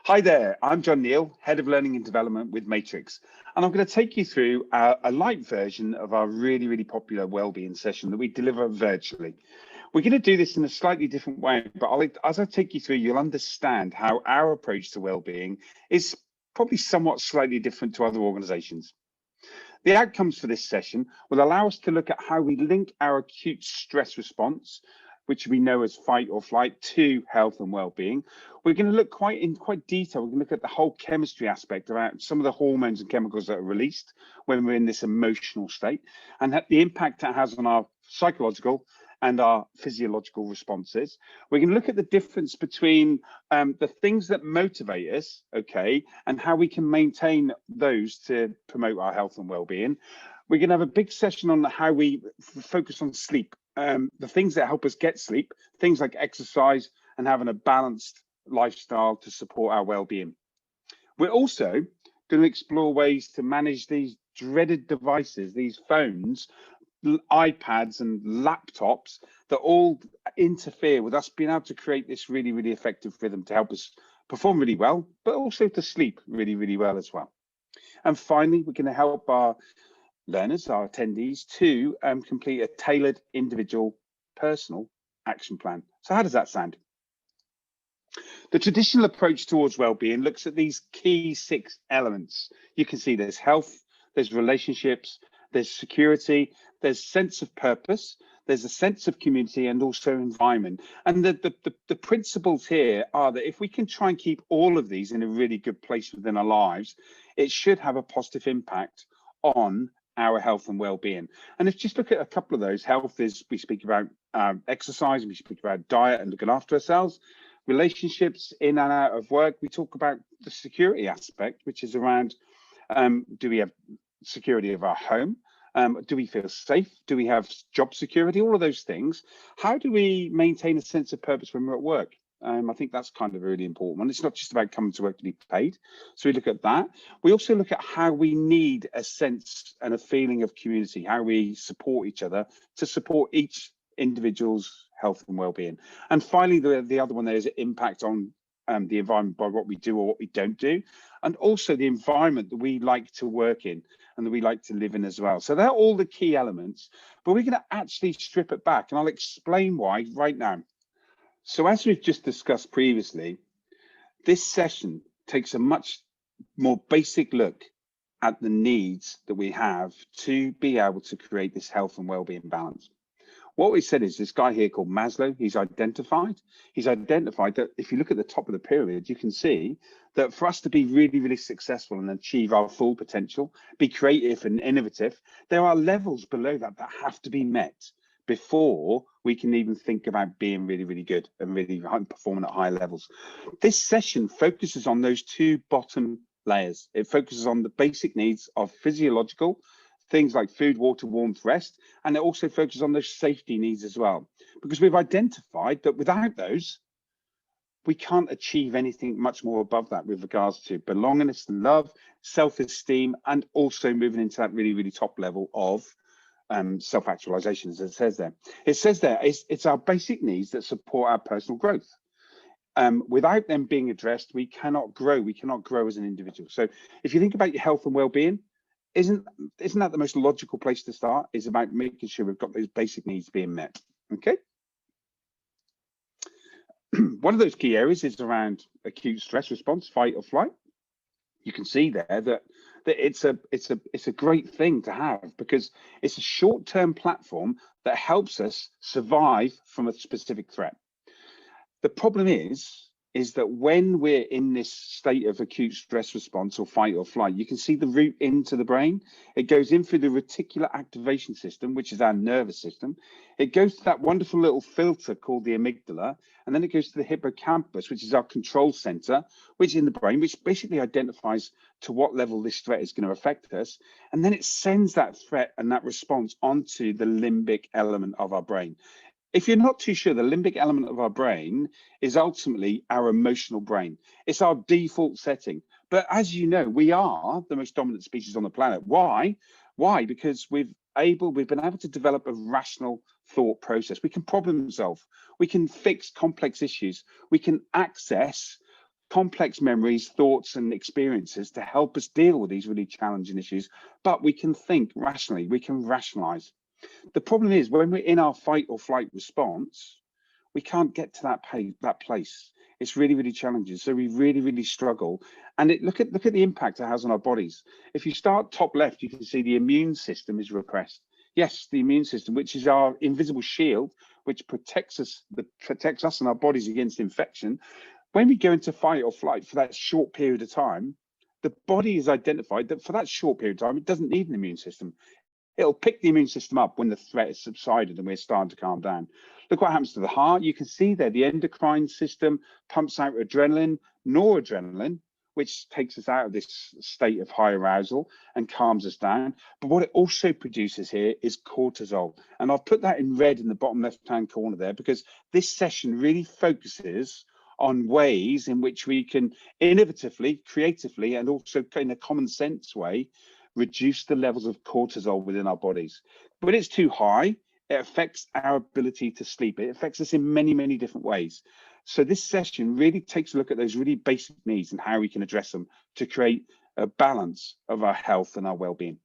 Hi there, I'm John Neal, Head of Learning and Development with Maytrix, and I'm going to take you through a light version of our really popular wellbeing session that we deliver virtually. We're going to do this in a slightly different way, but as I take you through, you'll understand how our approach to wellbeing is probably somewhat slightly different to other organisations. The outcomes for this session will allow us to look at how we link our acute stress response, which we know as fight or flight, to health and well-being. We're going to look in quite detail. We're going to look at the whole chemistry aspect about some of the hormones and chemicals that are released when we're in this emotional state, and the impact that has on our psychological and our physiological responses. We're going to look at the difference between the things that motivate us, okay, and how we can maintain those to promote our health and well-being. We're going to have a big session on how we focus on sleep. The things that help us get sleep, things like exercise and having a balanced lifestyle to support our well-being. We're also going to explore ways to manage these dreaded devices, these phones, iPads and laptops that all interfere with us being able to create this really effective rhythm to help us perform really well, but also to sleep really well as well. And finally, we're going to help our learners, our attendees, to complete a tailored individual personal action plan. So how does that sound? The traditional approach towards well-being looks at these key 6 elements. You can see there's health, there's relationships, there's security, there's sense of purpose, there's a sense of community, and also environment. And the principles here are that if we can try and keep all of these in a really good place within our lives, it should have a positive impact on our health and well-being. And if just look at a couple of those, health is, we speak about exercise, we speak about diet and looking after ourselves. Relationships, in and out of work, we talk about the security aspect, which is around do we have security of our home? Do we feel safe? Do we have job security? All of those things. How do we maintain a sense of purpose when we're at work? I think that's kind of a really important one. It's not just about coming to work to be paid. So we look at that. We also look at how we need a sense and a feeling of community, how we support each other to support each individual's health and well-being. And finally, the other one there is impact on the environment by what we do or what we don't do, and also the environment that we like to work in and that we like to live in as well. So they're all the key elements, but we're going to actually strip it back, and I'll explain why right now. So as we've just discussed previously, this session takes a much more basic look at the needs that we have to be able to create this health and well-being balance. What we said is this guy here called Maslow, he's identified that if you look at the top of the pyramid, you can see that for us to be really successful and achieve our full potential, be creative and innovative, there are levels below that have to be met before we can even think about being really good and really performing at high levels. This session focuses on those 2 bottom layers. It focuses on the basic needs of physiological, things like food, water, warmth, rest, and it also focuses on those safety needs as well, because we've identified that without those, we can't achieve anything much more above that with regards to belongingness and love, self-esteem, and also moving into that really top level of self-actualization, as it says there. It says there, it's our basic needs that support our personal growth. Without them being addressed, we cannot grow. We cannot grow as an individual. So if you think about your health and well-being, isn't that the most logical place to start? Is about making sure we've got those basic needs being met. Okay. One of those key areas is around acute stress response, fight or flight. You can see there that it's a great thing to have, because it's a short-term platform that helps us survive from a specific threat. The problem is that when we're in this state of acute stress response or fight or flight, you can see the route into the brain. It goes in through the reticular activation system, which is our nervous system. It goes to that wonderful little filter called the amygdala, and then it goes to the hippocampus, which is our control center, which is in the brain, which basically identifies to what level this threat is going to affect us. And then it sends that threat and that response onto the limbic element of our brain. If you're not too sure, the limbic element of our brain is ultimately our emotional brain. It's our default setting. But as you know, we are the most dominant species on the planet. Why? Because we've been able to develop a rational thought process. We can problem solve. We can fix complex issues. We can access complex memories, thoughts, and experiences to help us deal with these really challenging issues. But we can think rationally, we can rationalize. The problem is when we're in our fight or flight response, we can't get to that place. It's really, really challenging. So we really, really struggle. And look at the impact it has on our bodies. If you start top left, you can see the immune system is repressed. Yes, the immune system, which is our invisible shield, which protects us and our bodies against infection. When we go into fight or flight for that short period of time, the body is identified that for that short period of time, it doesn't need an immune system. It'll pick the immune system up when the threat has subsided and we're starting to calm down. Look what happens to the heart. You can see there the endocrine system pumps out adrenaline, noradrenaline, which takes us out of this state of high arousal and calms us down. But what it also produces here is cortisol. And I've put that in red in the bottom left-hand corner there because this session really focuses on ways in which we can innovatively, creatively, and also in a common sense way, reduce the levels of cortisol within our bodies. When it's too high, it affects our ability to sleep. It affects us in many, many different ways. So this session really takes a look at those really basic needs and how we can address them to create a balance of our health and our well-being.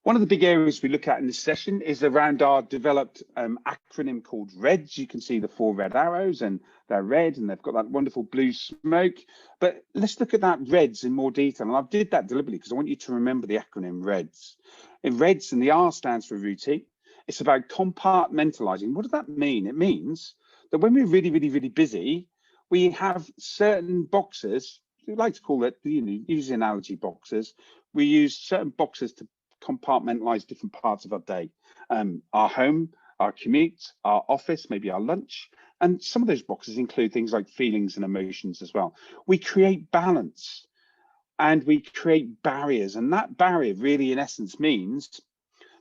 One of the big areas we look at in this session is around our developed acronym called REDS. You can see the 4 red arrows and they're red and they've got that wonderful blue smoke. But let's look at that REDS in more detail. And I did that deliberately because I want you to remember the acronym REDS. In REDS, and the R stands for routine, it's about compartmentalizing. What does that mean? It means that when we're really, really, really busy, we have certain boxes, we like to call it, use the analogy boxes. We use certain boxes to compartmentalize different parts of our day, our home, our commute, our office, maybe our lunch. And some of those boxes include things like feelings and emotions as well. We create balance and we create barriers. And that barrier really, in essence, means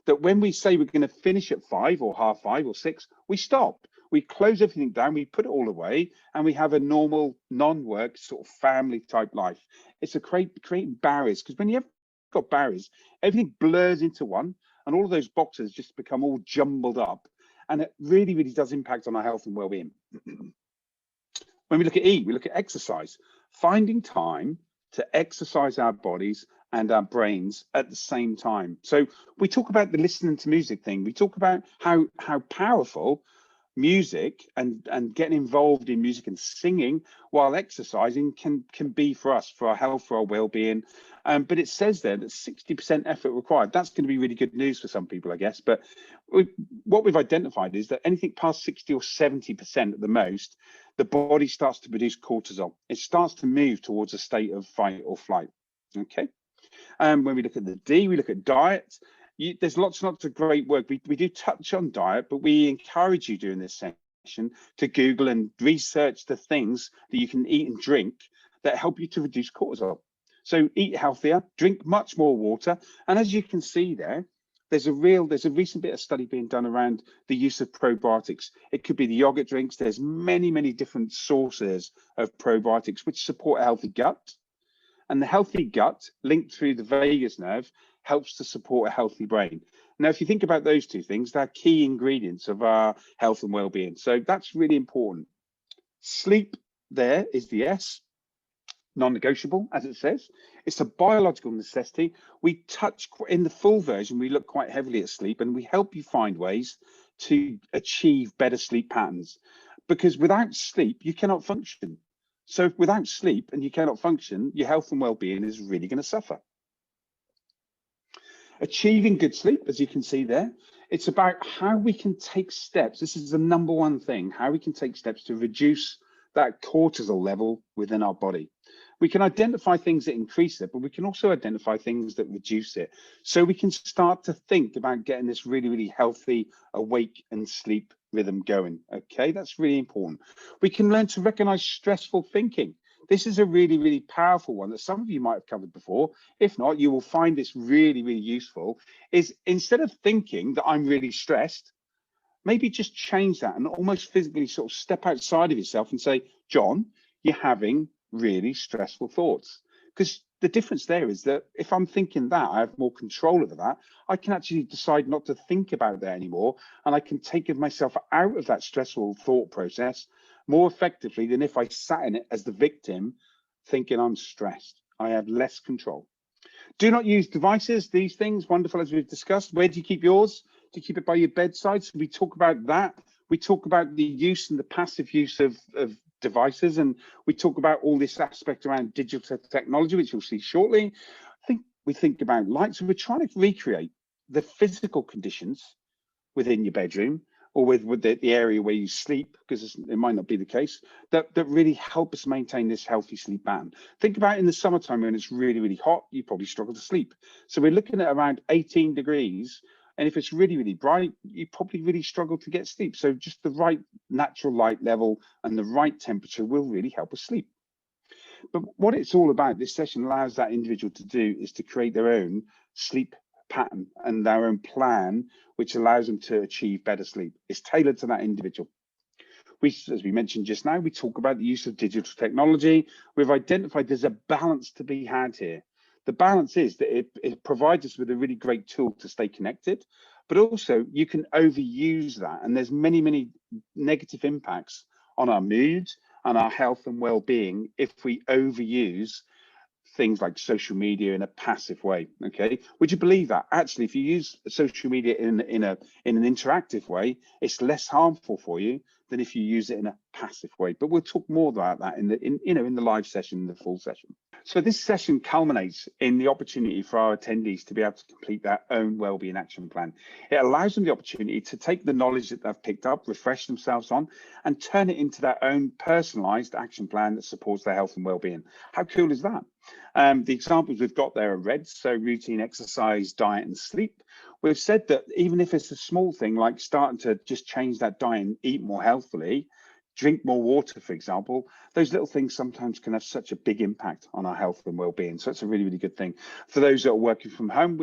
that when we say we're going to finish at 5 or half 5 or 6, we stop. We close everything down, we put it all away, and we have a normal non-work sort of family type life. It's creating barriers, because when you have got barriers, everything blurs into one, and all of those boxes just become all jumbled up, and it really, really does impact on our health and well-being. When we look at E, we look at exercise, finding time to exercise our bodies and our brains at the same time. So we talk about the listening to music thing. We talk about how powerful music and getting involved in music and singing while exercising can be for us, for our health, for our well-being. But it says there that 60% effort required. That's going to be really good news for some people, I guess. But what we've identified is that anything past 60 or 70% at the most, the body starts to produce cortisol. It starts to move towards a state of fight or flight. Okay. When we look at the D, we look at diet. There's lots and lots of great work. We do touch on diet, but we encourage you during this session to Google and research the things that you can eat and drink that help you to reduce cortisol. So eat healthier, drink much more water. And as you can see there, there's a recent bit of study being done around the use of probiotics. It could be the yogurt drinks. There's many, many different sources of probiotics which support a healthy gut. And the healthy gut linked through the vagus nerve helps to support a healthy brain. Now, if you think about those two things, they're key ingredients of our health and well-being. So that's really important. Sleep there is the S, non-negotiable, as it says. It's a biological necessity. We touch in the full version, we look quite heavily at sleep, and we help you find ways to achieve better sleep patterns. Because without sleep, you cannot function. So without sleep and you cannot function, your health and well-being is really going to suffer. Achieving good sleep, as you can see there, it's about how we can take steps. This is the number one thing, how we can take steps to reduce that cortisol level within our body. We can identify things that increase it, but we can also identify things that reduce it. So we can start to think about getting this really, really healthy awake and sleep rhythm going. Okay, that's really important. We can learn to recognize stressful thinking. This is a really, really powerful one that some of you might have covered before. If not, you will find this really, really useful. Is instead of thinking that I'm really stressed, maybe just change that and almost physically sort of step outside of yourself and say, John, you're having really stressful thoughts. Because the difference there is that if I'm thinking that, I have more control over that. I can actually decide not to think about that anymore, and I can take myself out of that stressful thought process more effectively than if I sat in it as the victim, thinking I'm stressed. I have less control. Do not use devices, these things, wonderful as we've discussed. Where do you keep yours? Do you keep it by your bedside? So we talk about that. We talk about the use and the passive use of devices, and we talk about all this aspect around digital technology, which you'll see shortly. I think we think about light. So we're trying to recreate the physical conditions within your bedroom or with the area where you sleep, because it might not be the case, that really help us maintain this healthy sleep pattern. Think about in the summertime when it's really, really hot, you probably struggle to sleep. So we're looking at around 18 degrees. And if it's really, really bright, you probably really struggle to get sleep. So just the right natural light level and the right temperature will really help us sleep. But what it's all about, this session allows that individual to do is to create their own sleep pattern and their own plan, which allows them to achieve better sleep. It's tailored to that individual. As we mentioned just now, we talk about the use of digital technology. We've identified there's a balance to be had here. The balance is that it provides us with a really great tool to stay connected, but also you can overuse that. And there's many, many negative impacts on our mood and our health and well-being if we overuse things like social media in a passive way. Okay, would you believe that actually if you use social media in an interactive way, it's less harmful for you than if you use it in a passive way? But we'll talk more about that in the live session, in the full session. So this session culminates in the opportunity for our attendees to be able to complete their own wellbeing action plan. It allows them the opportunity to take the knowledge that they've picked up, refresh themselves on, and turn it into their own personalized action plan that supports their health and wellbeing. How cool is that? The examples we've got there are red, so routine, exercise, diet, and sleep. We've said that even if it's a small thing like starting to just change that diet and eat more healthily, drink more water, for example, those little things sometimes can have such a big impact on our health and well-being. So it's a really, really good thing. For those that are working from home, we